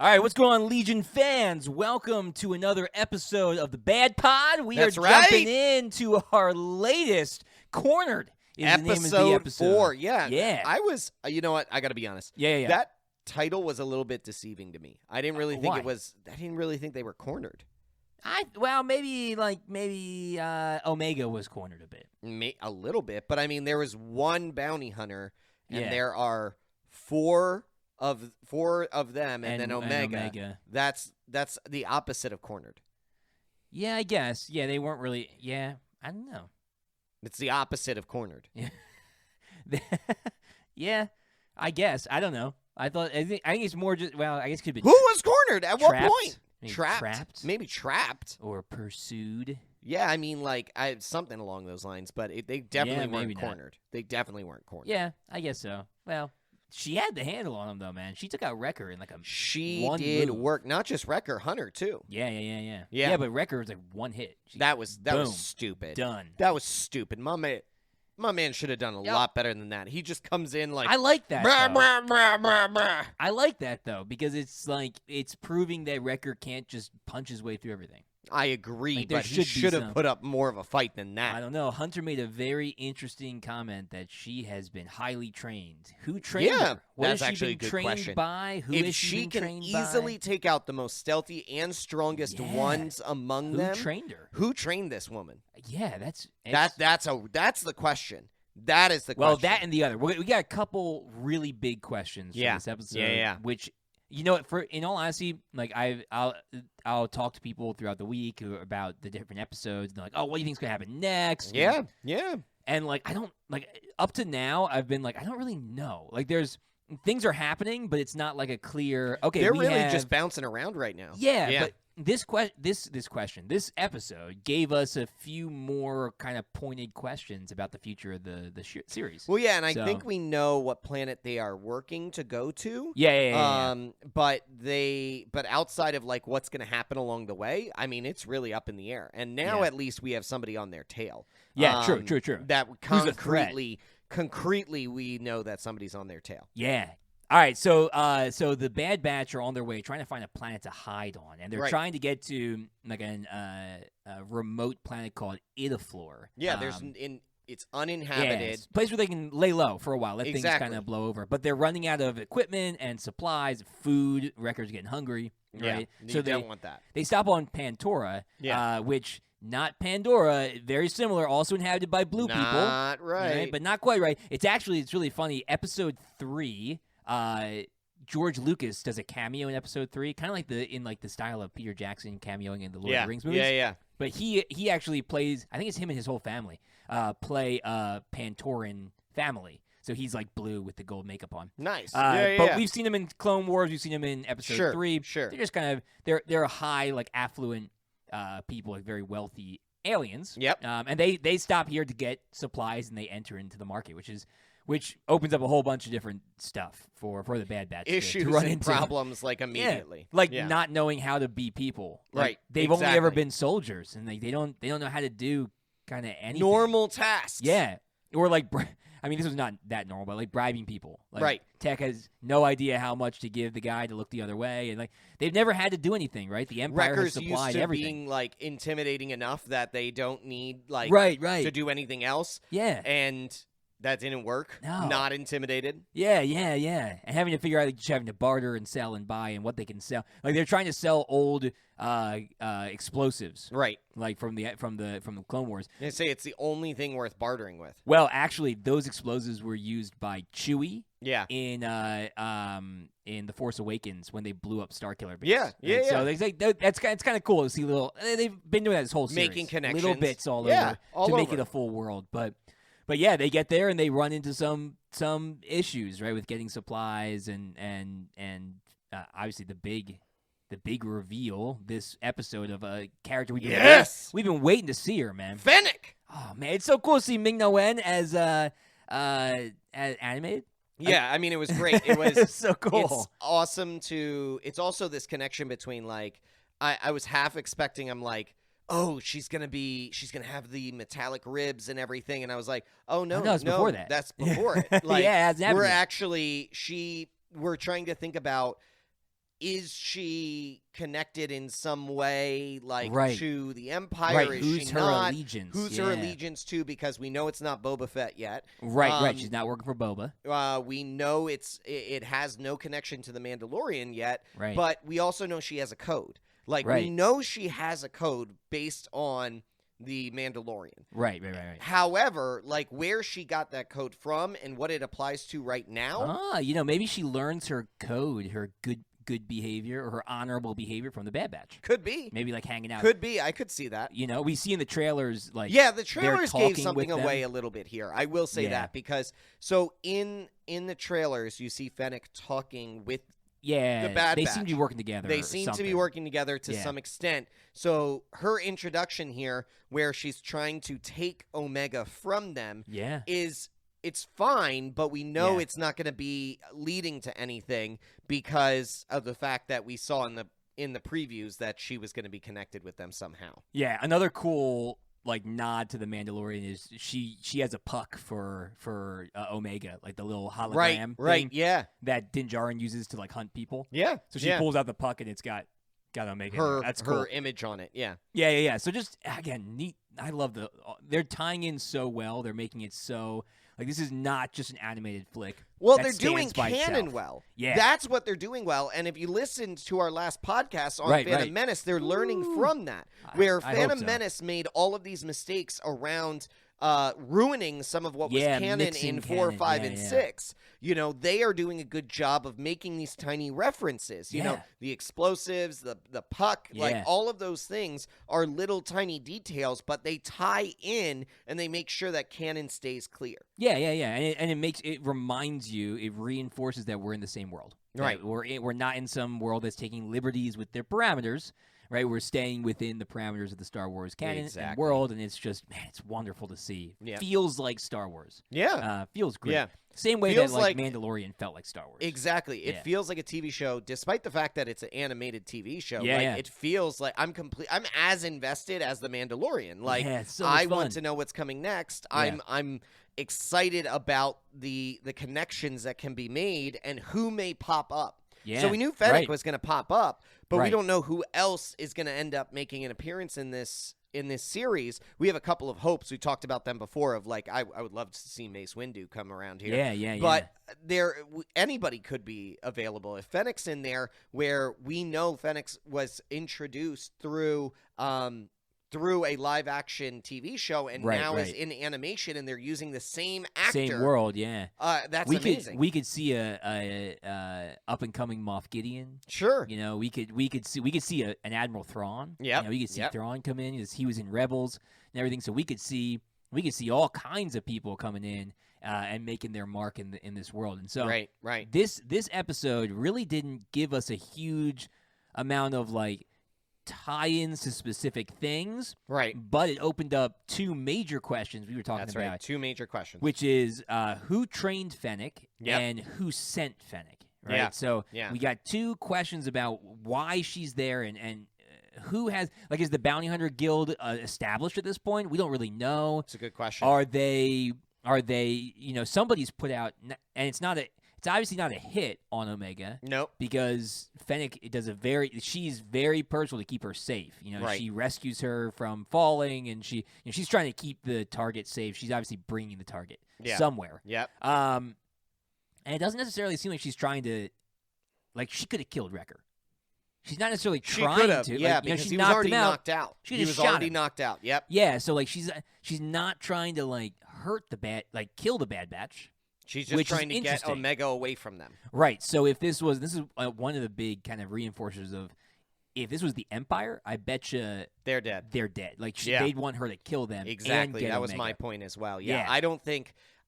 All right, what's going on, Legion fans? Welcome to another episode of the Bad Pod. We That's are right. jumping into our latest Cornered. Is the name of the episode. 4. Yeah. Yeah. I was, you know what? I got to be honest. Yeah. That title was a little bit deceiving to me. I didn't really think why? it was. I didn't really think they were cornered. Maybe Omega was cornered a bit. A little bit, but I mean, there was one bounty hunter, and Yeah. there are four of them, and then Omega. Omega. That's the opposite of cornered. Yeah, I guess. Yeah, they weren't really. Yeah, I don't know. It's the opposite of cornered. Yeah, I guess. I don't know. I think it's more just. Well, I guess it could be. Who was cornered at trapped? what point? Maybe Trapped? Maybe trapped. Or pursued. Yeah, I mean, something along those lines, but they definitely weren't cornered. They definitely weren't cornered. Yeah, I guess so. Well, she had the handle on him, though, man. She took out Wrecker in She one did move. work. Not just Wrecker, Hunter, too. Yeah. Yeah, but Wrecker was one hit. That was stupid. Done. That was stupid. My man should have done a lot better than that. He just comes in like... I like that, brah, though. brah, brah, brah, brah. I like that, though, because it's proving that Wrecker can't just punch his way through everything. I agree, Like, there but he should have some- put up more of a fight than that. I don't know. Hunter made a very interesting comment that she has been highly trained. Who trained her? What that's has she actually been a good trained question. by? Who If has she been can trained easily by? take out the most stealthy and strongest ones among Who them, trained her? who trained this woman? Yeah, that's the question. That is the well, question. that and the other. We got a couple really big questions for this episode. Yeah. Which, you know, in all honesty, like I'll talk to people throughout the week about the different episodes. And they're like, "Oh, what do you think's gonna happen next?" Yeah. And I don't up to now. I've been I don't really know. There's things are happening, but it's not a clear. Okay, They're really just bouncing around right now. Yeah. But this episode gave us a few more kind of pointed questions about the future of the series. Well, yeah, and I think we know what planet they are working to go to. Yeah. But outside of what's going to happen along the way, I mean, it's really up in the air. And now at least we have somebody on their tail. Yeah, true. That concretely we know that somebody's on their tail. Yeah. All right, so the Bad Batch are on their way trying to find a planet to hide on, and they're trying to get to a remote planet called Idaflor. Yeah, it's uninhabited. Yeah, it's a place where they can lay low for a while, let things kind of blow over. But they're running out of equipment and supplies, food. Wrecker's getting hungry, right? Yeah, so they don't want that. They stop on Pantora, which not Pandora, very similar, also inhabited by blue people. Not right, but not quite right. It's really funny. Episode 3. George Lucas does a cameo in episode 3, kind of in the style of Peter Jackson cameoing in the Lord of the Rings movies. Yeah. But he actually plays. I think it's him and his whole family play Pantoran family. So he's blue with the gold makeup on. Nice. But we've seen him in Clone Wars. We've seen him in episode 3. Sure. They're just kind of they're a high affluent people, very wealthy aliens. Yep. And they stop here to get supplies and they enter into the market, which opens up a whole bunch of different stuff for the Bad Batch issues to run and into. problems immediately. Not knowing how to be people. Right. They've only ever been soldiers, and they don't know how to do kind of anything. Normal tasks. Yeah. Or I mean, this was not that normal, but bribing people. Right. Tech has no idea how much to give the guy to look the other way, and they've never had to do anything, right? The Empire has supplied used to everything. being intimidating enough that they don't need right to do anything else. Yeah. And that didn't work. No. Not intimidated. Yeah. And having to figure out just having to barter and sell and buy and what they can sell. They're trying to sell old explosives. Right. From the Clone Wars. They say it's the only thing worth bartering with. Well, actually, those explosives were used by Chewy. Yeah. In The Force Awakens when they blew up Starkiller Base. Yeah. So it's kind of cool to see they've been doing that this whole series. Making connections. Little bits all over to make it a full world, But yeah, they get there and they run into some issues, right, with getting supplies and obviously the big reveal this episode of a character we've been waiting to see her, man. Fennec. Oh man, it's so cool to see Ming-Na Wen as animated. Yeah, I mean it was great. It was it's so cool. It's awesome it's also this connection between I was half expecting oh, she's gonna have the metallic ribs and everything, and I was like, oh no, it's before that. That's before it. Yeah, it hasn't happened yet. We're trying to think about is she connected in some way, like, Right. to the Empire? Right. Is Who's she her not? allegiance? Who's her allegiance to? Because we know it's not Boba Fett yet. Right. She's not working for Boba. We know it has no connection to the Mandalorian yet. Right. But we also know she has a code. Like, we know she has a code based on the Mandalorian. Right. However, like, where she got that code from and what it applies to right now. Maybe she learns her code, her good behavior or her honorable behavior from the Bad Batch. Could be. Maybe like hanging out. Could be. I could see that. We see in the trailers the trailers gave something away a little bit here. I will say that because in the trailers you see Fennec talking with the Bad Batch. They seem to be working together. They seem to be working together to some extent. So her introduction here, where she's trying to take Omega from them, it's fine, but we know it's not going to be leading to anything because of the fact that we saw in the previews that she was going to be connected with them somehow. Yeah, another cool nod to the Mandalorian is she has a puck for Omega, like the little hologram thing that Din Djarin uses to hunt people. Yeah. So she pulls out the puck and it's got Omega. That's cool. Her image on it. Yeah. Yeah. So just again, neat. I love they're tying in so well. They're making it so this is not just an animated flick. Well, they're doing canon well. Yeah. That's what they're doing well. And if you listened to our last podcast on Phantom Menace, they're learning from that. Where Phantom Menace made all of these mistakes around ruining some of what was canon in 4, 5, and 6. They are doing a good job of making these tiny references. You know, the explosives, the puck, all of those things are little tiny details, but they tie in and they make sure that canon stays clear. Yeah. And it reminds you, it reinforces that we're in the same world. Right. We're not in some world that's taking liberties with their parameters. Right, we're staying within the parameters of the Star Wars canon and world, and it's just, it's wonderful to see. Yeah. Feels like Star Wars. Yeah. Feels great. Yeah. Same way feels that Mandalorian felt like Star Wars. Exactly. It feels like a TV show, despite the fact that it's an animated TV show. Yeah. It feels like I'm as invested as the Mandalorian. It's so I fun. want to know what's coming next. Yeah. I'm excited about the connections that can be made and who may pop up. Yeah. So we knew Fennec was going to pop up, but we Right. don't know who else is going to end up making an appearance in this series. We have a couple of hopes. We talked about them before of I would love to see Mace Windu come around here. Yeah. But anybody could be available. If Fennec's in there, where we know Fennec was introduced through a live-action TV show and now is in animation, and they're using the same actor. Same world, yeah. That's amazing. We could see a up-and-coming Moff Gideon. Sure. We could see an Admiral Thrawn. Yeah. We could see Thrawn come in. He was in Rebels and everything. So we could see all kinds of people coming in and making their mark in this world. And so right. This episode really didn't give us a huge amount of tie-ins to specific things, right? But it opened up two major questions we were talking That's about. Right. Two major questions, which is who trained Fennec and who sent Fennec. Right. Yeah. So we got two questions about why she's there and who has is the Bounty Hunter Guild established at this point? We don't really know. It's a good question. Are they? Somebody's put out, and it's obviously not a hit on Omega. Nope. Because Fennec she's very personal to keep her safe. She rescues her from falling, and she's trying to keep the target safe. She's obviously bringing the target somewhere. Yep. And it doesn't necessarily seem like she's trying to, she could have killed Wrecker. She's not necessarily trying to. Yeah, because he was already knocked out. He was already knocked out. Yep. Yeah, so she's not trying to hurt kill the Bad Batch. She's just trying to get Omega away from them. Right. So if this is one of the big kind of reinforcers of, if this was the Empire, I bet you they're dead. They're dead. They'd want her to kill them. Exactly. And that get was Omega. my point as well. Yeah.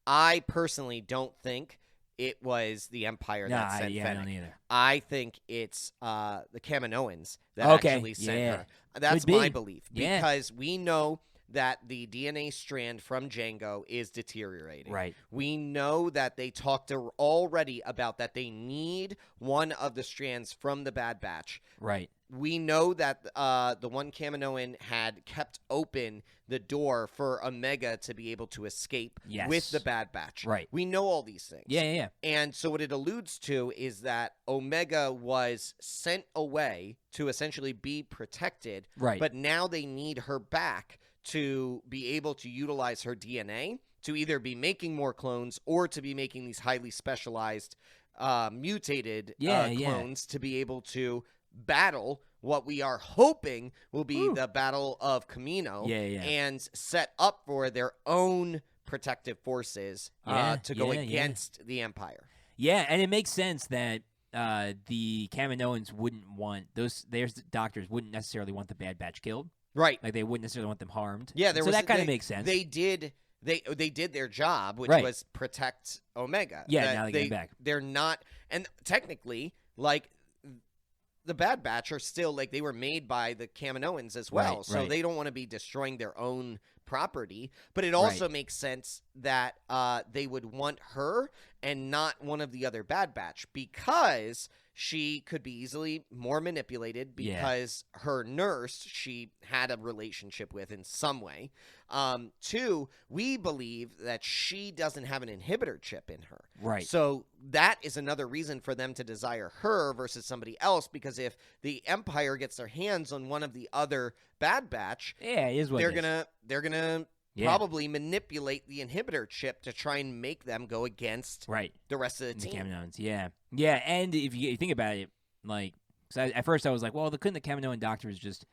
I personally don't think it was the Empire that sent Fennec. I don't either. I think it's the Kaminoans that actually sent her. That's my belief because we know that the DNA strand from Django is deteriorating. Right. We know that they talked already about that they need one of the strands from the Bad Batch. Right. We know that the one Kaminoan had kept open the door for Omega to be able to escape with the Bad Batch. Right. We know all these things. Yeah. And so what it alludes to is that Omega was sent away to essentially be protected. Right. But now they need her back to be able to utilize her DNA to either be making more clones or to be making these highly specialized mutated clones to be able to battle what we are hoping will be the Battle of Kamino and set up for their own protective forces to go against the Empire. Yeah, and it makes sense that the Kaminoans wouldn't want their doctors wouldn't necessarily want the Bad Batch killed. Right. Like they wouldn't necessarily want them harmed. Yeah, so that kind of makes sense. They did their job, which was protect Omega. Yeah, now they get back. They're not, and technically, like, the Bad Batch are still, like, they were made by the Kaminoans as well, so they don't want to be destroying their own property. But it also makes sense that they would want her and not one of the other Bad Batch, because she could be easily more manipulated, because her nurse she had a relationship with in some way. 2, we believe that she doesn't have an inhibitor chip in her. Right. So that is another reason for them to desire her versus somebody else, because if the Empire gets their hands on one of the other Bad Batch, they're gonna probably manipulate the inhibitor chip to try and make them go against the rest of the team. The Kaminoans, yeah, and if you think about it, like, cause at first I was like, well, couldn't the Kaminoan doctors just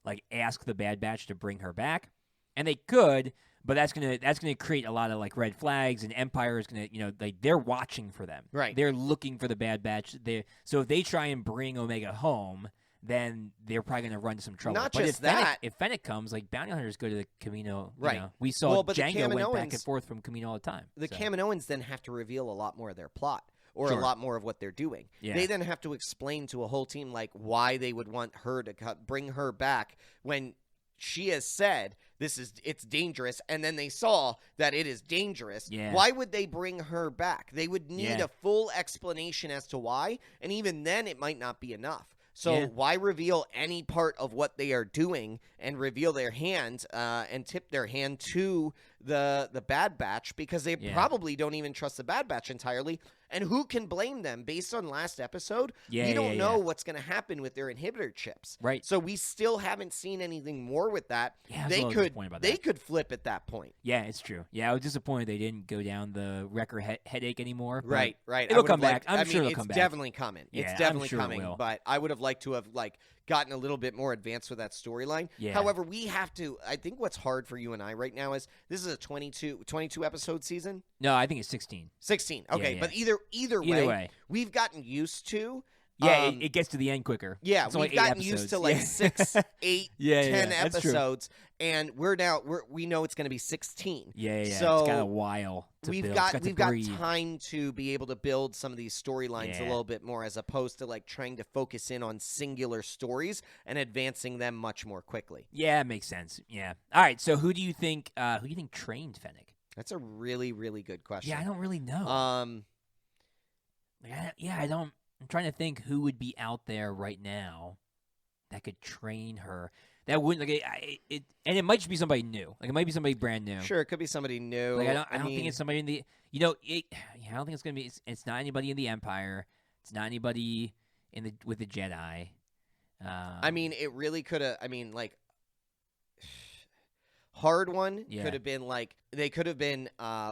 like ask the Bad Batch to bring her back? And they could, but that's gonna create a lot of like red flags, and Empire is gonna, like, they're watching for them. Right. They're looking for the Bad Batch. So if they try and bring Omega home, then they're probably going to run into some trouble. Not but just if Fennec comes, like, bounty hunters go to the Kamino. Right. We saw Django went back and forth from Kamino all the time. The Kaminoans then have to reveal a lot more of their plot, or a lot more of what they're doing. Yeah. They then have to explain to a whole team, like, why they would want her to bring her back when she has said it's dangerous, and then they saw that it is dangerous. Yeah. Why would they bring her back? They would need a full explanation as to why, and even then it might not be enough. So why reveal any part of what they are doing and reveal their hand and tip their hand to the Bad Batch, because they probably don't even trust the Bad Batch entirely. And who can blame them? Based on last episode, we don't know what's going to happen with their inhibitor chips. Right. So we still haven't seen anything more with that. Yeah, they could flip at that point. Yeah, it's true. Yeah, I was disappointed they didn't go down the Wrecker headache anymore. Right. It'll come back. I'm sure it'll come back. It's definitely coming. Yeah, it's definitely I'm sure coming. But I would have liked to have gotten a little bit more advanced with that storyline. Yeah. However, we have to. I think what's hard for you and I right now is this is a 22 episode season. No, I think it's 16. 16. Okay, yeah. But either way, we've gotten used to. Yeah, it gets to the end quicker. Yeah, we've gotten used to like 6, 8, 10 episodes, and we know it's going to be 16. Yeah. So it's got a while to we've build. got time to be able to build some of these storylines a little bit more, as opposed to like trying to focus in on singular stories and advancing them much more quickly. Yeah, it makes sense. Yeah. All right. So who do you think trained Fennec? That's a really, really good question. Yeah, I don't really know. I don't. I'm trying to think who would be out there right now that could train her. That wouldn't and it might just be somebody new. Like, it might be somebody brand new. Sure, it could be somebody new. Like, I don't think it's somebody in the. I don't think it's gonna be. It's not anybody in the Empire. It's not anybody with the Jedi. It really could have. Hard one could have been like they could have been.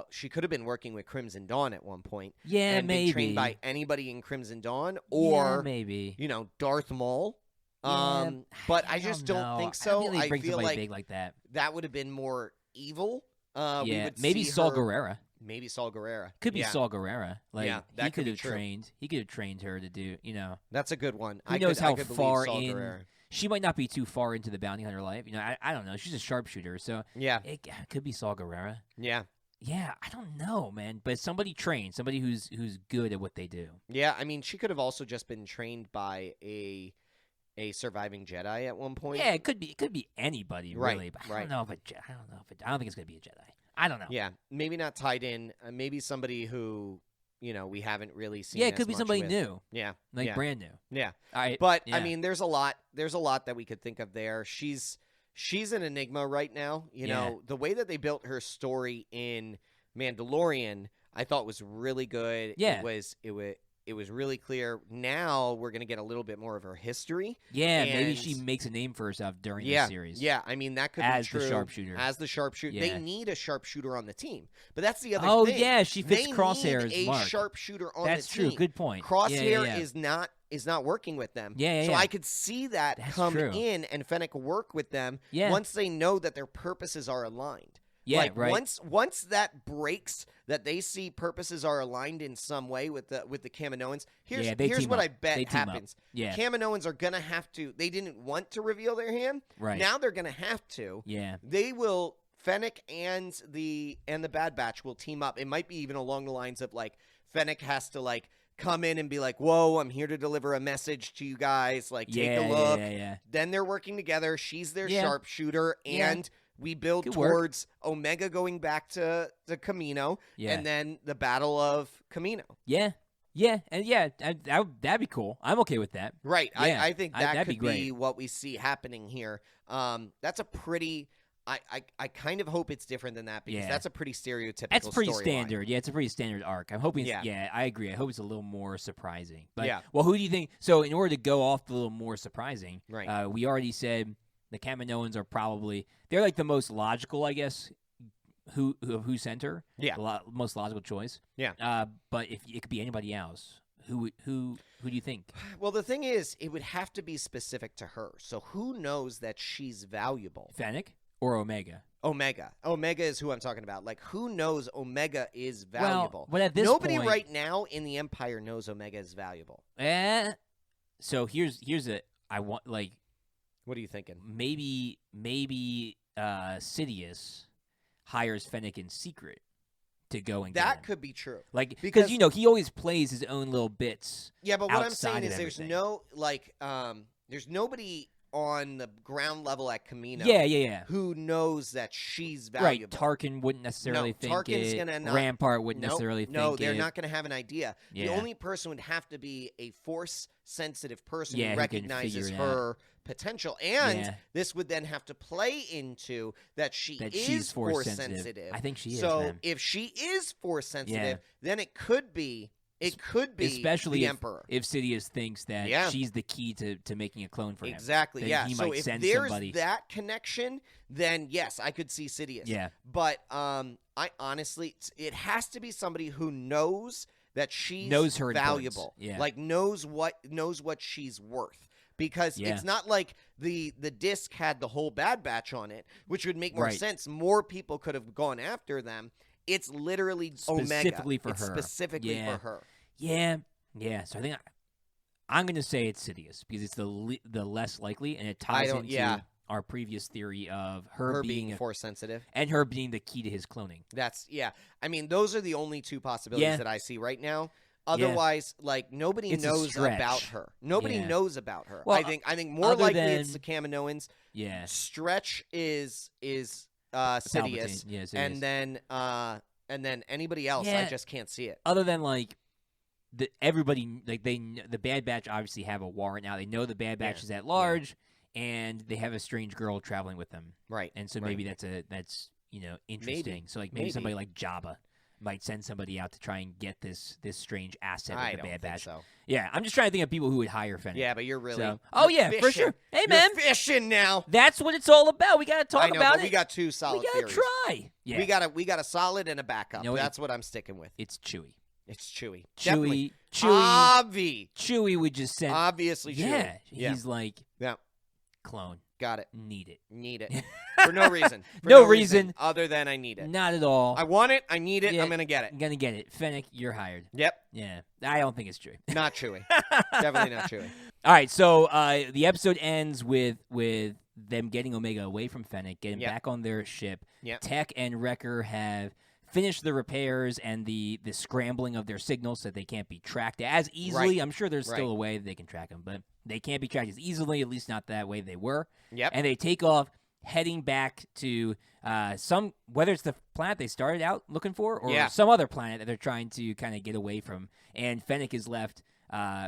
She could have been working with Crimson Dawn at one point. Yeah, and maybe been trained by anybody in Crimson Dawn, or maybe Darth Maul. But I just don't think so. I feel like big like that. That would have been more evil. Maybe Saul Guerrera. Maybe Saul Guerrera. Could be Saul Guerrera. Like, that he could have trained. He could have trained her to do. That's a good one. Who knows how far Saul in? Guerrera. She might not be too far into the bounty hunter life. I don't know. She's a sharpshooter, so it could be Saul Guerrera. Yeah. Yeah, I don't know, man. But somebody trained, somebody who's good at what they do. Yeah, she could have also just been trained by a a surviving Jedi at one point. Yeah, it could be anybody really, but I don't know if I don't think it's gonna be a Jedi. I don't know. Yeah, maybe not tied in. Maybe somebody who we haven't really seen. Yeah, it could be somebody new. Yeah, brand new. Yeah, all right. But I mean, there's a lot that we could think of there. She's an enigma right now. You know, the way that they built her story in Mandalorian, I thought was really good. Yeah, it was really clear. Now we're going to get a little bit more of her history. Yeah, maybe she makes a name for herself during the series. Yeah, I mean, that could be true. As the sharpshooter. Yeah. They need a sharpshooter on the team. But that's the other thing. Oh, yeah, she fits Crosshair's They need mark. a sharpshooter on that's the team. That's true. Good point. Crosshair is not working with them. So I could see that come in and Fennec work with them once they know that their purposes are aligned. Yeah, right. Once that breaks, that they see purposes are aligned in some way with the Kaminoans. Here's what I bet happens. Yeah, Kaminoans are gonna have to. They didn't want to reveal their hand. Right now, they're gonna have to. Yeah, they will. Fennec and the Bad Batch will team up. It might be even along the lines of like Fennec has to like come in and be like, "Whoa, I'm here to deliver a message to you guys. Like, take a look." Yeah. Then they're working together. She's their sharpshooter and. We build towards Omega going back to the Camino, and then the Battle of Camino. Yeah, and that'd be cool. I'm okay with that. Right. Yeah. I think that could be what we see happening here. That's a pretty. I kind of hope it's different than that because that's a pretty stereotypical. That's pretty standard. Line. Yeah, it's a pretty standard arc. I'm hoping. I agree. I hope it's a little more surprising. But well, who do you think? So, in order to go off a little more surprising, right? We already said. The Kaminoans are they're like the most logical, I guess, who center. Yeah. Most logical choice. Yeah. But if it could be anybody else, who do you think? Well, the thing is, it would have to be specific to her. So who knows that she's valuable? Fennec or Omega? Omega is who I'm talking about. Like, who knows Omega is valuable? Well, but at this nobody point, right now in the Empire knows Omega is valuable. So here's I want like. What are you thinking? Maybe Sidious hires Fennec in secret to go and that could be true. Like because he always plays his own little bits. Yeah, but what I'm saying is there's there's nobody on the ground level at Camino. Yeah. Who knows that she's valuable? Right. Tarkin wouldn't necessarily think Tarkin's it. Gonna not, Rampart wouldn't necessarily think it. No, they're not going to have an idea. The only person would have to be a force-sensitive person who recognizes her potential. And this would then have to play into that she's force-sensitive. I think she is. So if she is force-sensitive, then it could be especially the Emperor. If Sidious thinks that she's the key to making a clone for him. Exactly, he so might if send there's somebody. that connection, then yes, I could see Sidious. Yeah. But I honestly, it has to be somebody who knows that she's her valuable. Yeah. Like knows what she's worth. Because it's not like the disc had the whole Bad Batch on it, which would make more sense. More people could have gone after them. It's literally specifically Omega. For her. Specifically for her. Yeah. So I think I'm going to say it's Sidious because it's the less likely, and it ties into our previous theory of her being force sensitive and her being the key to his cloning. I mean, those are the only two possibilities that I see right now. Otherwise, like nobody knows about her. Nobody knows about her. Well, I think more likely it's the Kaminoans. Yeah. Stretch is Sidious, Sidious. and then anybody else, I just can't see it. Other than like everybody, like the Bad Batch obviously have a warrant now. They know the Bad Batch is at large, and they have a strange girl traveling with them. Right. And so maybe that's interesting. So like maybe somebody like Jabba might send somebody out to try and get this strange asset of the Bad Batch. So. Yeah, I'm just trying to think of people who would hire Fennec. Yeah, but you're really fishing. For sure. Hey man, you're fishing now. That's what it's all about. We got to talk about it. We got two solid theories. We got to try. Yeah. We got a solid and a backup. That's what I'm sticking with. It's Chewy. It's Chewy. Chewy. Chewy would just send. Obviously, Chewy. Yeah. He's like, clone. Got it. Need it. For no reason. No reason other than I need it. Not at all. I want it. I need it. I'm going to get it. I'm going to get it. Fennec, you're hired. Yep. Yeah. I don't think it's Chewy. Not Chewy. Definitely not Chewy. All right. So the episode ends with them getting Omega away from Fennec, getting back on their ship. Yep. Tech and Wrecker have finish the repairs and the scrambling of their signals so they can't be tracked as easily. Right. I'm sure there's still a way that they can track them, but they can't be tracked as easily, at least not that way they were. Yep. And they take off heading back to whether it's the planet they started out looking for or some other planet that they're trying to kind of get away from. And Fennec is left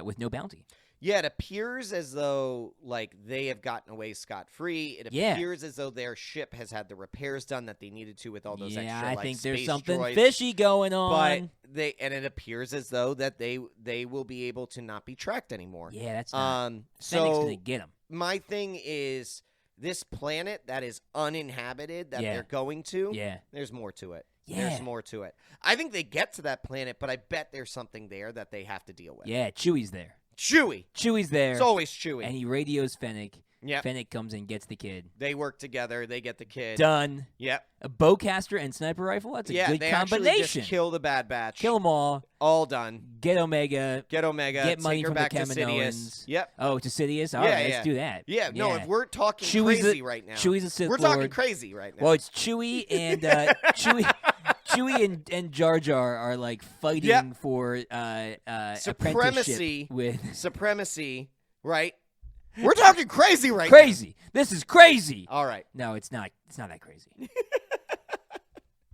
with no bounty. Yeah, it appears as though like they have gotten away scot-free. It appears as though their ship has had the repairs done that they needed to with all those extra I like, think space there's something droids. fishy going on. But it appears as though that they will be able to not be tracked anymore. Yeah, that's not. So gonna get them. My thing is this planet that is uninhabited that they're going to. Yeah, there's more to it. Yeah. There's more to it. I think they get to that planet, but I bet there's something there that they have to deal with. Yeah, Chewie's there. Chewie's there. It's always Chewie. And he radios Fennec. Yep. Fennec comes and gets the kid. They work together. They get the kid. Done. Yep. A bowcaster and sniper rifle? That's a good they combination. Actually just kill the Bad Batch. Kill them all. All done. Get Omega. Get money take her from back the to Kaminoans. Yep. Oh, to Sidious? All right, let's do that. Yeah, no, if we're talking Chewie's crazy right now. Chewie's a Sith We're Lord. talking crazy right now. Well, it's Chewy and Chewy and Jar Jar are like fighting for apprenticeship with supremacy, right? We're talking crazy right now. This is crazy. All right. No, it's not. It's not that crazy.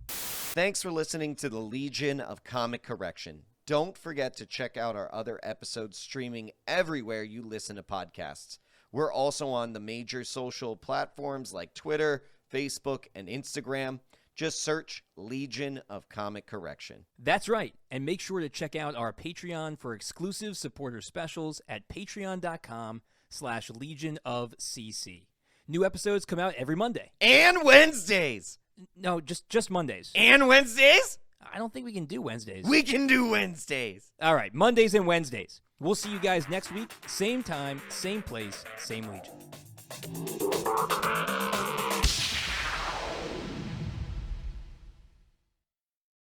Thanks for listening to the Legion of Comic Correction. Don't forget to check out our other episodes streaming everywhere you listen to podcasts. We're also on the major social platforms like Twitter, Facebook, and Instagram. Just search Legion of Comic Correction. That's right. And make sure to check out our Patreon for exclusive supporter specials at patreon.com/Legion of CC. New episodes come out every Monday. And Wednesdays. No, just Mondays. And Wednesdays? I don't think we can do Wednesdays. We can do Wednesdays. All right, Mondays and Wednesdays. We'll see you guys next week. Same time, same place, same Legion.